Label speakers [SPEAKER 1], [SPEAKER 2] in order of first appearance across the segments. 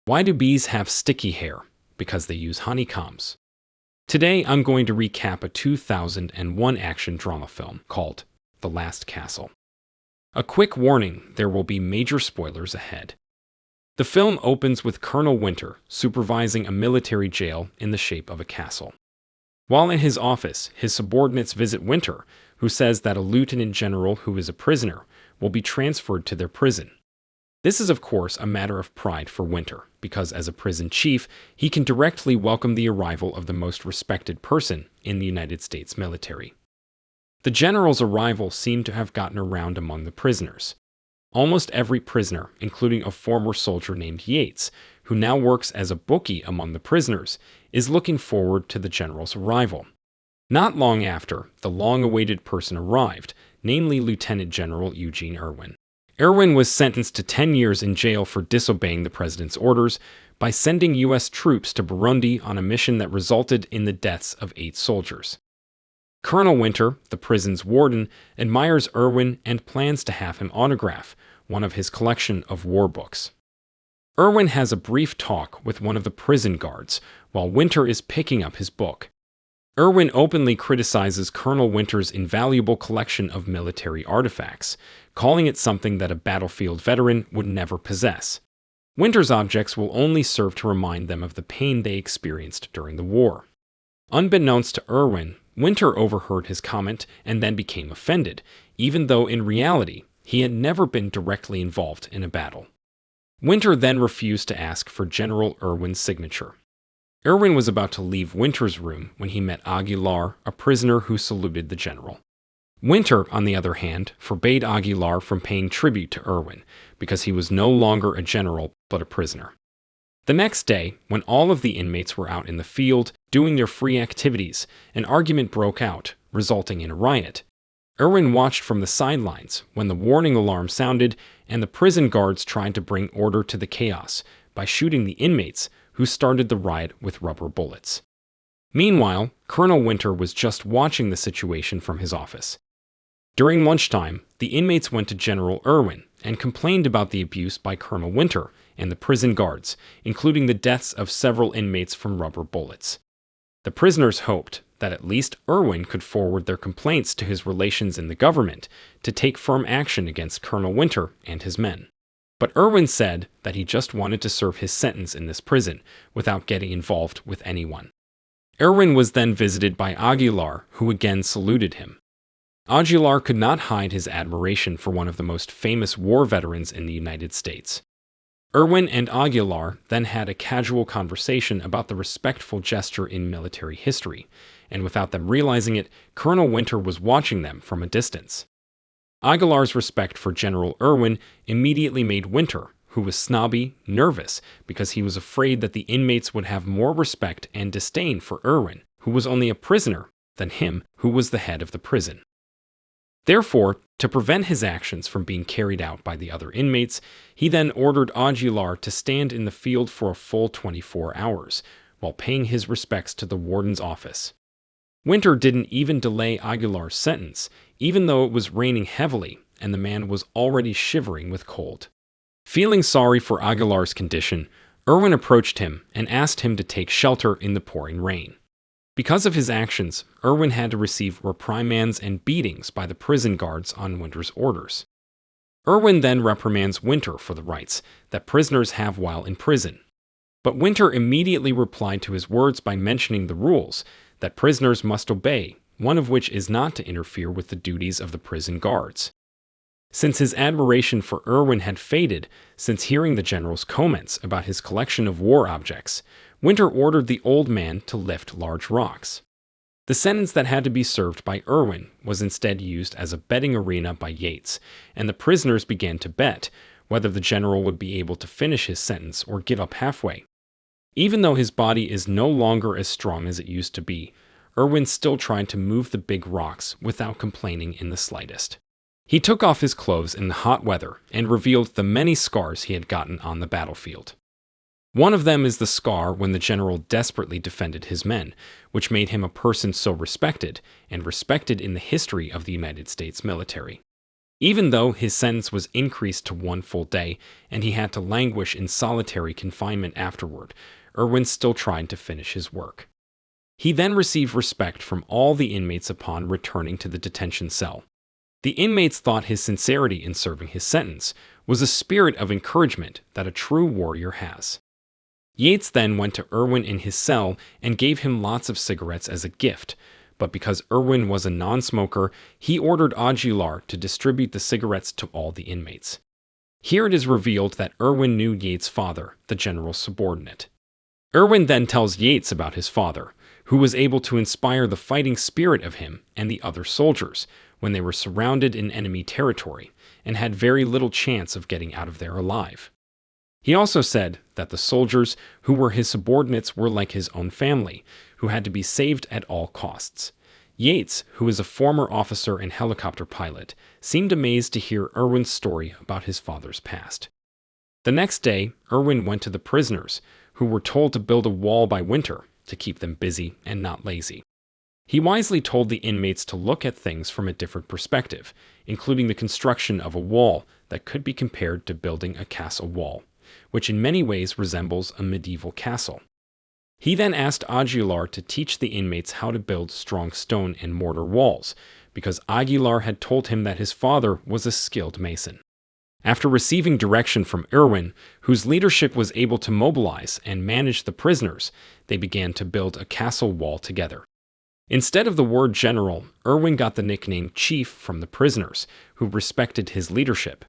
[SPEAKER 1] Why do bees have sticky hair? Because they use honeycombs. Today, I'm going to recap a 2001 action drama film called The Last Castle. A quick warning, there will be major spoilers ahead. The film opens with Colonel Winter supervising a military jail in the shape of a castle. While in his office, his subordinates visit Winter, who says that a lieutenant general who is a prisoner will be transferred to their prison. This is, of course, a matter of pride for Winter, because as a prison chief, he can directly welcome the arrival of the most respected person in the United States military. The general's arrival seemed to have gotten around among the prisoners. Almost every prisoner, including a former soldier named Yates, who now works as a bookie among the prisoners, is looking forward to the general's arrival. Not long after, the long-awaited person arrived, namely Lieutenant General Eugene Irwin. Irwin was sentenced to 10 years in jail for disobeying the president's orders by sending U.S. troops to Burundi on a mission that resulted in the deaths of 8 soldiers. Colonel Winter, the prison's warden, admires Irwin and plans to have him autograph one of his collection of war books. Irwin has a brief talk with one of the prison guards while Winter is picking up his book. Irwin openly criticizes Colonel Winter's invaluable collection of military artifacts, calling it something that a battlefield veteran would never possess. Winter's objects will only serve to remind them of the pain they experienced during the war. Unbeknownst to Irwin, Winter overheard his comment and then became offended, even though in reality he had never been directly involved in a battle. Winter then refused to ask for General Irwin's signature. Irwin was about to leave Winter's room when he met Aguilar, a prisoner who saluted the general. Winter, on the other hand, forbade Aguilar from paying tribute to Irwin because he was no longer a general but a prisoner. The next day, when all of the inmates were out in the field doing their free activities, an argument broke out, resulting in a riot. Irwin watched from the sidelines when the warning alarm sounded and the prison guards tried to bring order to the chaos by shooting the inmates who started the riot with rubber bullets. Meanwhile, Colonel Winter was just watching the situation from his office. During lunchtime, the inmates went to General Irwin and complained about the abuse by Colonel Winter and the prison guards, including the deaths of several inmates from rubber bullets. The prisoners hoped that at least Irwin could forward their complaints to his relations in the government to take firm action against Colonel Winter and his men. But Irwin said that he just wanted to serve his sentence in this prison without getting involved with anyone. Irwin was then visited by Aguilar, who again saluted him. Aguilar could not hide his admiration for one of the most famous war veterans in the United States. Irwin and Aguilar then had a casual conversation about the respectful gesture in military history, and without them realizing it, Colonel Winter was watching them from a distance. Aguilar's respect for General Irwin immediately made Winter, who was snobby, nervous because he was afraid that the inmates would have more respect and disdain for Irwin, who was only a prisoner, than him, who was the head of the prison. Therefore, to prevent his actions from being carried out by the other inmates, he then ordered Aguilar to stand in the field for a full 24 hours, while paying his respects to the warden's office. Winter didn't even delay Aguilar's sentence, even though it was raining heavily and the man was already shivering with cold. Feeling sorry for Aguilar's condition, Irwin approached him and asked him to take shelter in the pouring rain. Because of his actions, Irwin had to receive reprimands and beatings by the prison guards on Winter's orders. Irwin then reprimands Winter for the rights that prisoners have while in prison. But Winter immediately replied to his words by mentioning the rules that prisoners must obey, one of which is not to interfere with the duties of the prison guards. Since his admiration for Irwin had faded since hearing the general's comments about his collection of war objects, Winter ordered the old man to lift large rocks. The sentence that had to be served by Irwin was instead used as a betting arena by Yates, and the prisoners began to bet whether the general would be able to finish his sentence or give up halfway. Even though his body is no longer as strong as it used to be, Irwin still tried to move the big rocks without complaining in the slightest. He took off his clothes in the hot weather and revealed the many scars he had gotten on the battlefield. One of them is the scar when the general desperately defended his men, which made him a person so respected, and respected in the history of the United States military. Even though his sentence was increased to 1 full day and he had to languish in solitary confinement afterward, Irwin still tried to finish his work. He then received respect from all the inmates upon returning to the detention cell. The inmates thought his sincerity in serving his sentence was a spirit of encouragement that a true warrior has. Yates then went to Irwin in his cell and gave him lots of cigarettes as a gift, but because Irwin was a non-smoker, he ordered Aguilar to distribute the cigarettes to all the inmates. Here it is revealed that Irwin knew Yates' father, the general's subordinate. Irwin then tells Yates about his father, who was able to inspire the fighting spirit of him and the other soldiers when they were surrounded in enemy territory and had very little chance of getting out of there alive. He also said that the soldiers who were his subordinates were like his own family, who had to be saved at all costs. Yates, who is a former officer and helicopter pilot, seemed amazed to hear Irwin's story about his father's past. The next day, Irwin went to the prisoners, who were told to build a wall by winter to keep them busy and not lazy. He wisely told the inmates to look at things from a different perspective, including the construction of a wall that could be compared to building a castle wall, which in many ways resembles a medieval castle. He then asked Aguilar to teach the inmates how to build strong stone and mortar walls, because Aguilar had told him that his father was a skilled mason. After receiving direction from Irwin, whose leadership was able to mobilize and manage the prisoners, they began to build a castle wall together. Instead of the word general, Irwin got the nickname chief from the prisoners, who respected his leadership.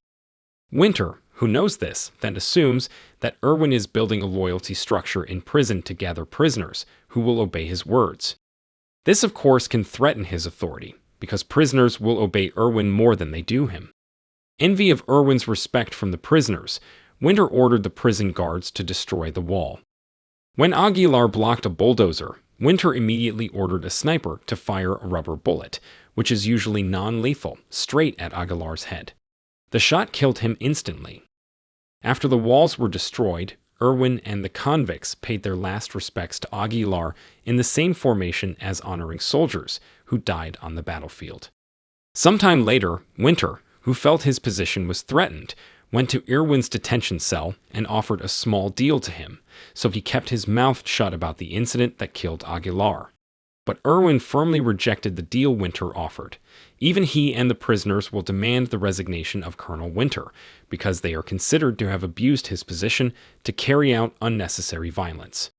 [SPEAKER 1] Winter, who knows this, then assumes that Irwin is building a loyalty structure in prison to gather prisoners who will obey his words. This, of course, can threaten his authority, because prisoners will obey Irwin more than they do him. Envy of Irwin's respect from the prisoners, Winter ordered the prison guards to destroy the wall. When Aguilar blocked a bulldozer, Winter immediately ordered a sniper to fire a rubber bullet, which is usually non-lethal, straight at Aguilar's head. The shot killed him instantly. After the walls were destroyed, Irwin and the convicts paid their last respects to Aguilar in the same formation as honoring soldiers who died on the battlefield. Sometime later, Winter, who felt his position was threatened, went to Irwin's detention cell and offered a small deal to him, so he kept his mouth shut about the incident that killed Aguilar. But Irwin firmly rejected the deal Winter offered. Even he and the prisoners will demand the resignation of Colonel Winter, because they are considered to have abused his position to carry out unnecessary violence.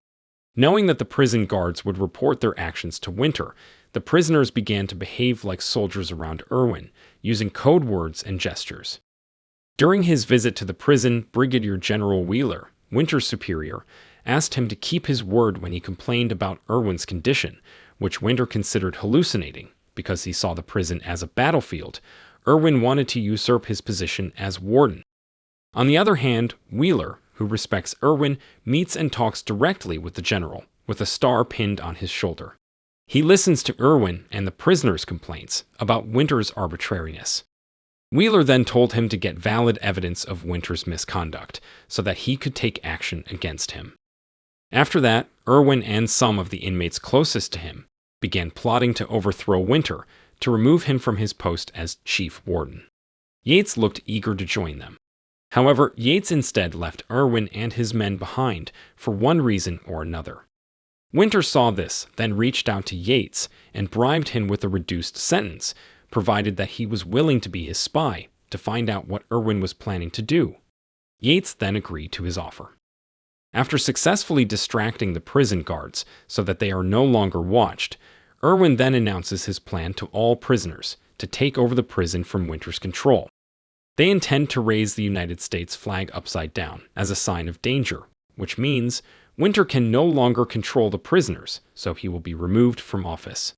[SPEAKER 1] Knowing that the prison guards would report their actions to Winter, the prisoners began to behave like soldiers around Irwin, using code words and gestures. During his visit to the prison, Brigadier General Wheeler, Winter's superior, asked him to keep his word when he complained about Irwin's condition, which Winter considered hallucinating. Because he saw the prison as a battlefield, Irwin wanted to usurp his position as warden. On the other hand, Wheeler, who respects Irwin, meets and talks directly with the general, with a star pinned on his shoulder. He listens to Irwin and the prisoners' complaints about Winter's arbitrariness. Wheeler then told him to get valid evidence of Winter's misconduct, so that he could take action against him. After that, Irwin and some of the inmates closest to him began plotting to overthrow Winter to remove him from his post as chief warden. Yates looked eager to join them. However, Yates instead left Irwin and his men behind for one reason or another. Winter saw this, then reached out to Yates and bribed him with a reduced sentence, provided that he was willing to be his spy to find out what Irwin was planning to do. Yates then agreed to his offer. After successfully distracting the prison guards so that they are no longer watched, Irwin then announces his plan to all prisoners to take over the prison from Winter's control. They intend to raise the United States flag upside down as a sign of danger, which means Winter can no longer control the prisoners, so he will be removed from office.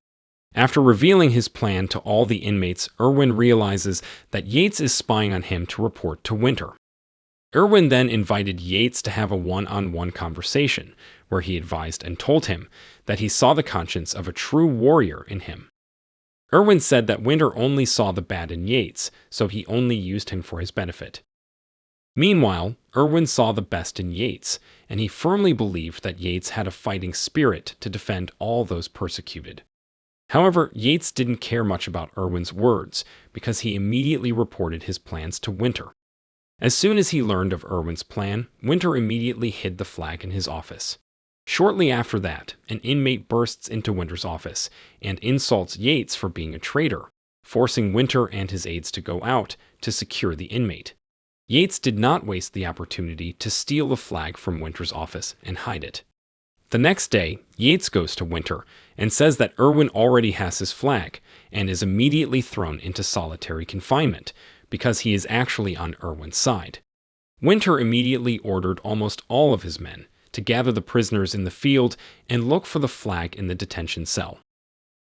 [SPEAKER 1] After revealing his plan to all the inmates, Irwin realizes that Yates is spying on him to report to Winter. Irwin then invited Yates to have a one-on-one conversation, where he advised and told him that he saw the conscience of a true warrior in him. Irwin said that Winter only saw the bad in Yates, so he only used him for his benefit. Meanwhile, Irwin saw the best in Yates, and he firmly believed that Yates had a fighting spirit to defend all those persecuted. However, Yates didn't care much about Irwin's words because he immediately reported his plans to Winter. As soon as he learned of Irwin's plan, Winter immediately hid the flag in his office. Shortly after that, an inmate bursts into Winter's office and insults Yates for being a traitor, forcing Winter and his aides to go out to secure the inmate. Yates did not waste the opportunity to steal the flag from Winter's office and hide it. The next day, Yates goes to Winter and says that Irwin already has his flag and is immediately thrown into solitary confinement because he is actually on Irwin's side. Winter immediately ordered almost all of his men to gather the prisoners in the field and look for the flag in the detention cell.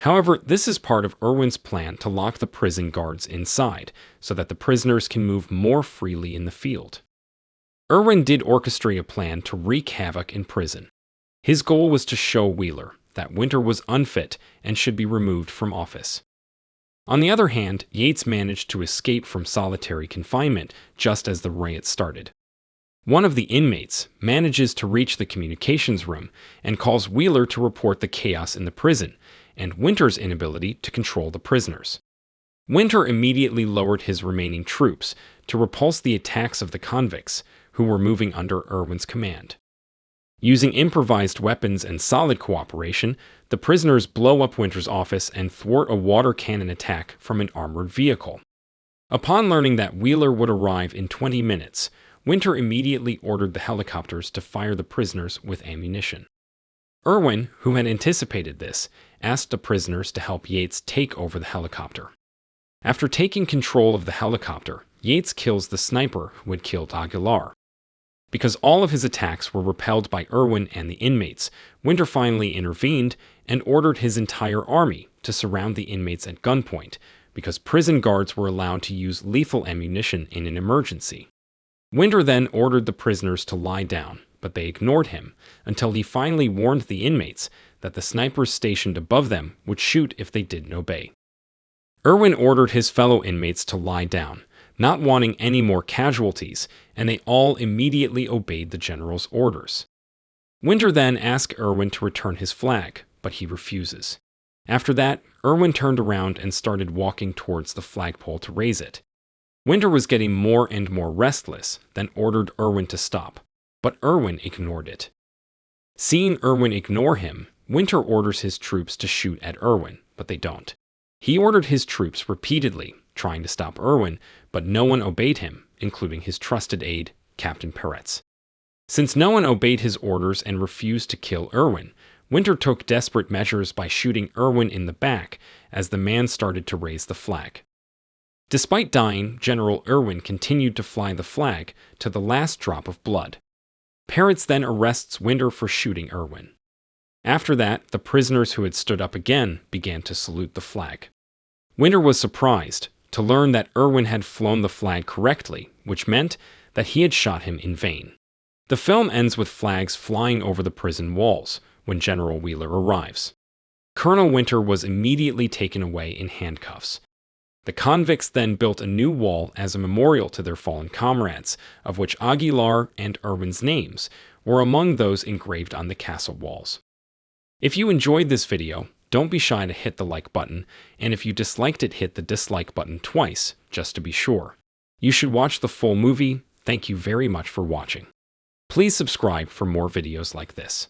[SPEAKER 1] However, this is part of Irwin's plan to lock the prison guards inside so that the prisoners can move more freely in the field. Irwin did orchestrate a plan to wreak havoc in prison. His goal was to show Wheeler that Winter was unfit and should be removed from office. On the other hand, Yates managed to escape from solitary confinement just as the riot started. One of the inmates manages to reach the communications room and calls Wheeler to report the chaos in the prison and Winter's inability to control the prisoners. Winter immediately lowered his remaining troops to repulse the attacks of the convicts who were moving under Irwin's command. Using improvised weapons and solid cooperation, the prisoners blow up Winter's office and thwart a water cannon attack from an armored vehicle. Upon learning that Wheeler would arrive in 20 minutes, Winter immediately ordered the helicopters to fire the prisoners with ammunition. Irwin, who had anticipated this, asked the prisoners to help Yates take over the helicopter. After taking control of the helicopter, Yates kills the sniper who had killed Aguilar. Because all of his attacks were repelled by Irwin and the inmates, Winter finally intervened and ordered his entire army to surround the inmates at gunpoint because prison guards were allowed to use lethal ammunition in an emergency. Winter then ordered the prisoners to lie down, but they ignored him until he finally warned the inmates that the snipers stationed above them would shoot if they didn't obey. Irwin ordered his fellow inmates to lie down, not wanting any more casualties, and they all immediately obeyed the general's orders. Winter then asked Irwin to return his flag, but he refuses. After that, Irwin turned around and started walking towards the flagpole to raise it. Winter was getting more and more restless, then ordered Irwin to stop, but Irwin ignored it. Seeing Irwin ignore him, Winter orders his troops to shoot at Irwin, but they don't. He ordered his troops repeatedly, trying to stop Irwin, but no one obeyed him, including his trusted aide, Captain Peretz. Since no one obeyed his orders and refused to kill Irwin, Winter took desperate measures by shooting Irwin in the back as the man started to raise the flag. Despite dying, General Irwin continued to fly the flag to the last drop of blood. Peretz then arrests Winter for shooting Irwin. After that, the prisoners who had stood up again began to salute the flag. Winter was surprised to learn that Irwin had flown the flag correctly, which meant that he had shot him in vain. The film ends with flags flying over the prison walls when General Wheeler arrives. Colonel Winter was immediately taken away in handcuffs. The convicts then built a new wall as a memorial to their fallen comrades, of which Aguilar and Irwin's names were among those engraved on the castle walls. If you enjoyed this video, don't be shy to hit the like button, and if you disliked it, hit the dislike button twice, just to be sure. You should watch the full movie. Thank you very much for watching. Please subscribe for more videos like this.